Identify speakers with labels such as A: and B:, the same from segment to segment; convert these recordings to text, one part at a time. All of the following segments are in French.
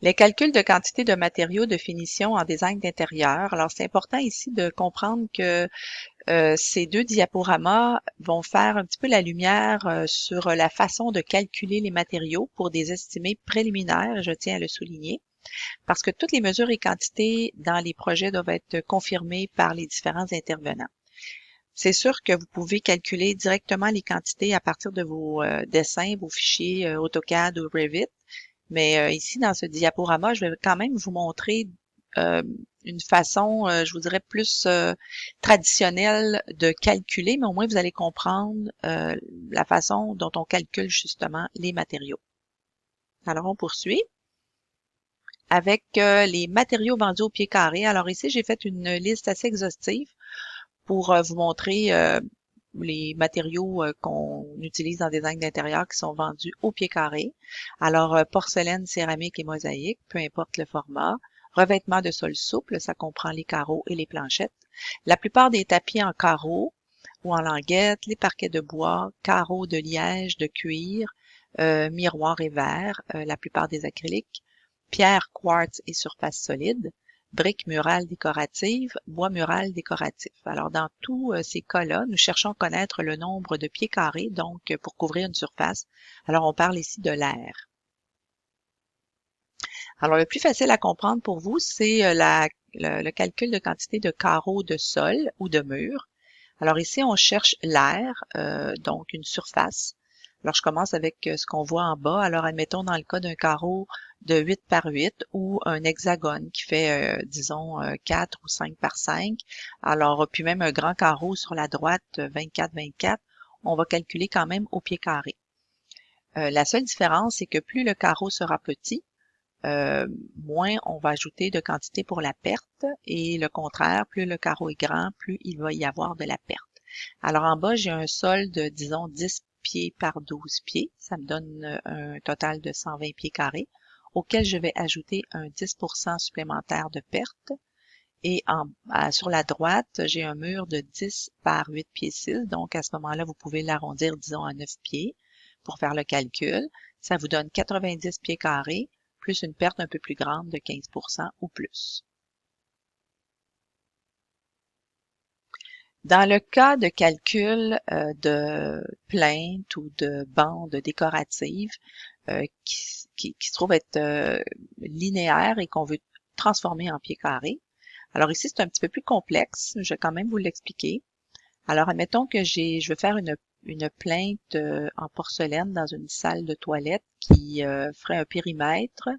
A: Les calculs de quantité de matériaux de finition en design d'intérieur. Alors, c'est important ici de comprendre que ces deux diaporamas vont faire un petit peu la lumière sur la façon de calculer les matériaux pour des estimés préliminaires, je tiens à le souligner, parce que toutes les mesures et quantités dans les projets doivent être confirmées par les différents intervenants. C'est sûr que vous pouvez calculer directement les quantités à partir de vos dessins, vos fichiers AutoCAD ou Revit, mais ici, dans ce diaporama, je vais quand même vous montrer euh, une façon, je vous dirais, plus traditionnelle de calculer, mais au moins vous allez comprendre la façon dont on calcule justement les matériaux. Alors, on poursuit avec les matériaux vendus au pied carré. Alors ici, j'ai fait une liste assez exhaustive pour vous montrer les matériaux qu'on utilise dans le design d'intérieur qui sont vendus au pied carré. Alors, porcelaine, céramique et mosaïque, peu importe le format. Revêtement de sol souple, ça comprend les carreaux et les planchettes. La plupart des tapis en carreaux ou en languettes, les parquets de bois, carreaux de liège, de cuir, miroirs et verre, la plupart des acryliques, pierre, quartz et surface solide, briques murales décoratives, bois mural décoratif. Alors, dans tous ces cas-là, nous cherchons à connaître le nombre de pieds carrés, donc pour couvrir une surface. Alors, on parle ici de l'aire. Alors, le plus facile à comprendre pour vous, c'est le calcul de quantité de carreaux de sol ou de mur. Alors ici, on cherche l'aire, donc une surface. Alors, je commence avec ce qu'on voit en bas. Alors, admettons dans le cas d'un carreau de 8 par 8 ou un hexagone qui fait, disons, 4 ou 5 par 5. Alors, puis même un grand carreau sur la droite, 24-24, on va calculer quand même au pied carré. La seule différence, c'est que plus le carreau sera petit, moins on va ajouter de quantité pour la perte et le contraire, plus le carreau est grand, plus il va y avoir de la perte. Alors en bas, j'ai un sol de, disons, 10 pieds par 12 pieds. Ça me donne un total de 120 pieds carrés, auquel je vais ajouter un 10% supplémentaire de perte. Et sur la droite, j'ai un mur de 10 par 8 pieds 6. Donc à ce moment-là, vous pouvez l'arrondir, disons, à 9 pieds pour faire le calcul. Ça vous donne 90 pieds carrés plus une perte un peu plus grande de 15% ou plus. Dans le cas de calcul de plainte ou de bandes décoratives qui se trouvent être linéaires et qu'on veut transformer en pieds carrés, alors ici c'est un petit peu plus complexe, je vais quand même vous l'expliquer. Alors admettons que je veux faire une plainte en porcelaine dans une salle de toilette qui ferait un périmètre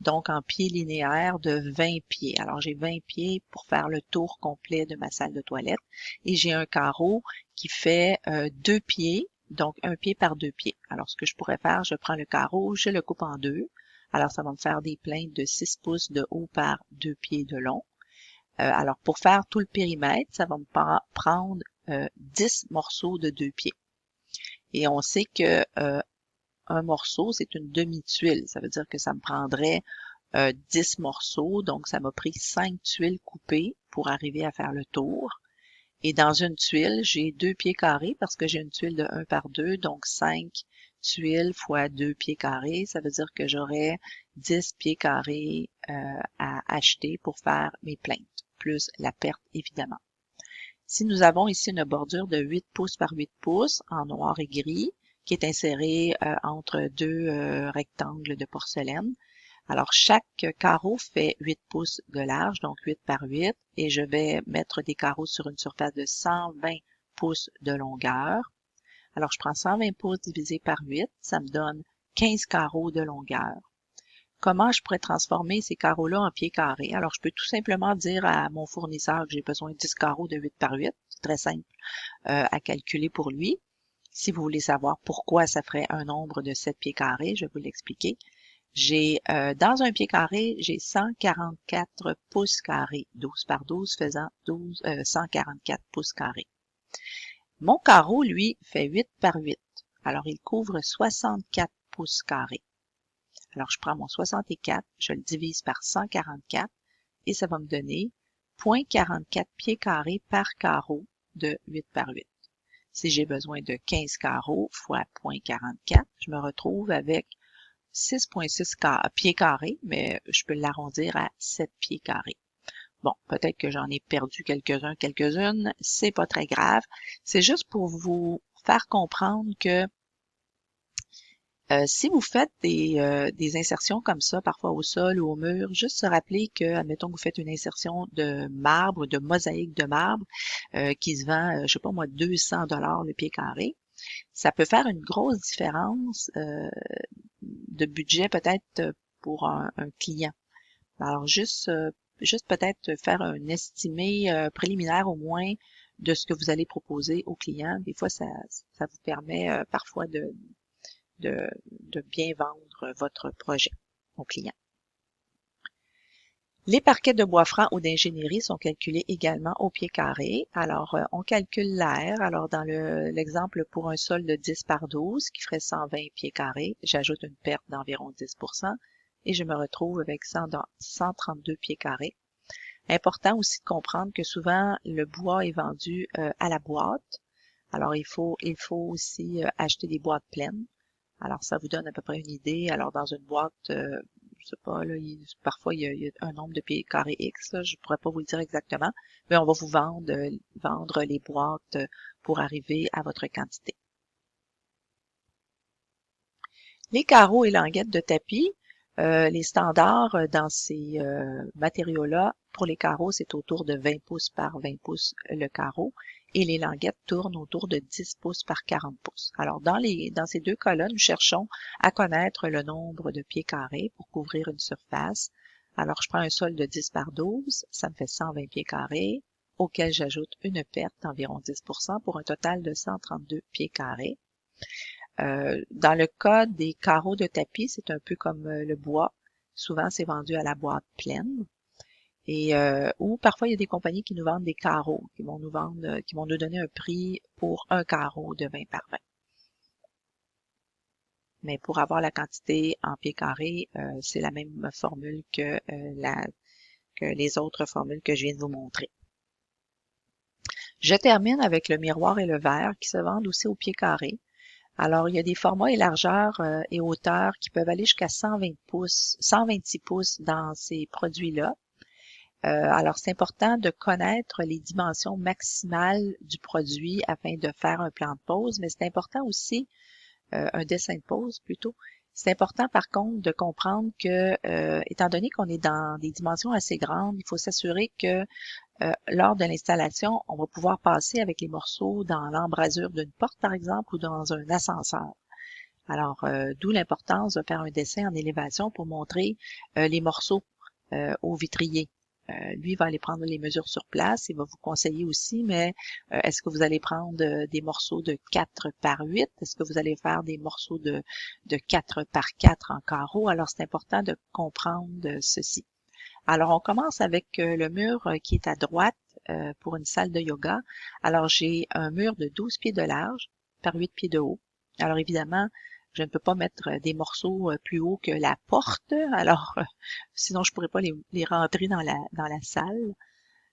A: donc en pieds linéaires de 20 pieds. Alors, j'ai 20 pieds pour faire le tour complet de ma salle de toilette et j'ai un carreau qui fait 2 pieds, donc 1 pied par 2 pieds. Alors, ce que je pourrais faire, je prends le carreau, je le coupe en deux. Alors, ça va me faire des plaintes de 6 pouces de haut par 2 pieds de long. Alors, pour faire tout le périmètre, ça va me prendre 10 morceaux de 2 pieds. Et on sait que un morceau, c'est une demi-tuile. Ça veut dire que ça me prendrait 10 morceaux, donc ça m'a pris 5 tuiles coupées pour arriver à faire le tour. Et dans une tuile, j'ai 2 pieds carrés parce que j'ai une tuile de 1 par 2, donc 5 tuiles fois 2 pieds carrés. Ça veut dire que j'aurais 10 pieds carrés à acheter pour faire mes plaintes, plus la perte évidemment. Si nous avons ici une bordure de 8 pouces par 8 pouces en noir et gris, qui est insérée entre deux rectangles de porcelaine, alors, chaque carreau fait 8 pouces de large, donc 8 par 8, et je vais mettre des carreaux sur une surface de 120 pouces de longueur. Alors, je prends 120 pouces divisé par 8, ça me donne 15 carreaux de longueur. Comment je pourrais transformer ces carreaux-là en pieds carrés? Alors, je peux tout simplement dire à mon fournisseur que j'ai besoin de 10 carreaux de 8 par 8. C'est très simple à calculer pour lui. Si vous voulez savoir pourquoi ça ferait un nombre de 7 pieds carrés, je vais vous l'expliquer. J'ai dans un pied carré, j'ai 144 pouces carrés, 12 par 12 faisant 144 pouces carrés. Mon carreau, lui, fait 8 par 8. Alors, il couvre 64 pouces carrés. Alors, je prends mon 64, je le divise par 144 et ça va me donner 0,44 pieds carrés par carreau de 8 par 8. Si j'ai besoin de 15 carreaux fois 0,44, je me retrouve avec 6,6 pieds carrés, mais je peux l'arrondir à 7 pieds carrés. Bon, peut-être que j'en ai perdu quelques-uns, quelques-unes, c'est pas très grave. C'est juste pour vous faire comprendre que si vous faites des insertions comme ça, parfois au sol ou au mur, juste se rappeler que, admettons que vous faites une insertion de marbre, de mosaïque de marbre, qui se vend, je sais pas moi, 200 $ le pied carré, ça peut faire une grosse différence de budget peut-être pour un client. Alors juste peut-être faire un estimé préliminaire au moins de ce que vous allez proposer au client. Des fois, ça vous permet parfois de bien vendre votre projet au client. Les parquets de bois franc ou d'ingénierie sont calculés également au pied carré. Alors, on calcule l'air. Alors, dans l'exemple pour un sol de 10 par 12 qui ferait 120 pieds carrés, j'ajoute une perte d'environ 10% et je me retrouve avec 132 pieds carrés. Important aussi de comprendre que souvent, le bois est vendu à la boîte. Alors, il faut aussi acheter des boîtes pleines. Alors, ça vous donne à peu près une idée. Alors, dans une boîte, je sais pas, là, parfois, il y a un nombre de pieds carrés X, là, je pourrais pas vous le dire exactement, mais on va vous vendre les boîtes pour arriver à votre quantité. Les carreaux et languettes de tapis, les standards dans ces matériaux-là, pour les carreaux, c'est autour de 20 pouces par 20 pouces le carreau et les languettes tournent autour de 10 pouces par 40 pouces. Alors, dans ces deux cas-là, nous cherchons à connaître le nombre de pieds carrés pour couvrir une surface. Alors, je prends un sol de 10 par 12, ça me fait 120 pieds carrés, auquel j'ajoute une perte d'environ 10% pour un total de 132 pieds carrés. Dans le cas des carreaux de tapis, c'est un peu comme le bois. Souvent, c'est vendu à la boîte pleine. Et ou parfois, il y a des compagnies qui nous vendent des carreaux, qui vont nous donner un prix pour un carreau de 20 par 20. Mais pour avoir la quantité en pieds carrés, c'est la même formule que les autres formules que je viens de vous montrer. Je termine avec le miroir et le verre qui se vendent aussi au pied carré. Alors, il y a des formats et largeurs et hauteurs qui peuvent aller jusqu'à 120 pouces, 126 pouces dans ces produits-là. Alors, c'est important de connaître les dimensions maximales du produit afin de faire un plan de pose, mais c'est important aussi, un dessin de pose plutôt. C'est important par contre de comprendre que, étant donné qu'on est dans des dimensions assez grandes, il faut s'assurer que lors de l'installation, on va pouvoir passer avec les morceaux dans l'embrasure d'une porte, par exemple, ou dans un ascenseur. Alors, d'où l'importance de faire un dessin en élévation pour montrer les morceaux au vitrier. Lui va aller prendre les mesures sur place, il va vous conseiller aussi, mais est-ce que vous allez prendre des morceaux de 4 par 8? Est-ce que vous allez faire des morceaux de 4 par 4 en carreau? Alors, c'est important de comprendre ceci. Alors, on commence avec le mur qui est à droite pour une salle de yoga. Alors, j'ai un mur de 12 pieds de large par 8 pieds de haut. Alors, évidemment, je ne peux pas mettre des morceaux plus hauts que la porte. Alors, sinon, je pourrais pas les rentrer dans la salle.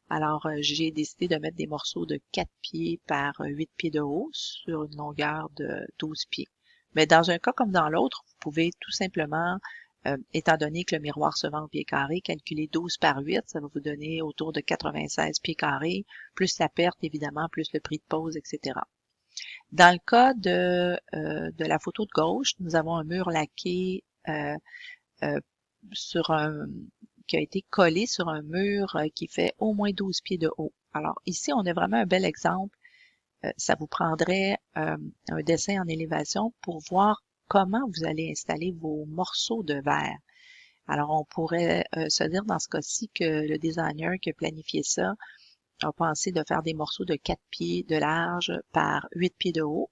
A: Alors, j'ai décidé de mettre des morceaux de 4 pieds par 8 pieds de haut sur une longueur de 12 pieds. Mais dans un cas comme dans l'autre, vous pouvez tout simplement étant donné que le miroir se vend au pied carré, calculer 12 par 8, ça va vous donner autour de 96 pieds carrés, plus la perte, évidemment, plus le prix de pose, etc. Dans le cas de la photo de gauche, nous avons un mur laqué qui a été collé sur un mur qui fait au moins 12 pieds de haut. Alors ici, on a vraiment un bel exemple. Ça vous prendrait un dessin en élévation pour voir comment vous allez installer vos morceaux de verre. Alors, on pourrait se dire dans ce cas-ci que le designer qui a planifié ça a pensé de faire des morceaux de 4 pieds de large par 8 pieds de haut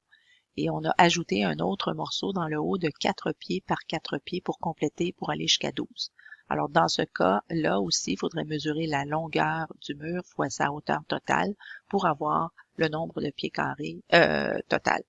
A: et on a ajouté un autre morceau dans le haut de 4 pieds par 4 pieds pour compléter, pour aller jusqu'à 12. Alors, dans ce cas-là aussi, il faudrait mesurer la longueur du mur fois sa hauteur totale pour avoir le nombre de pieds carrés total.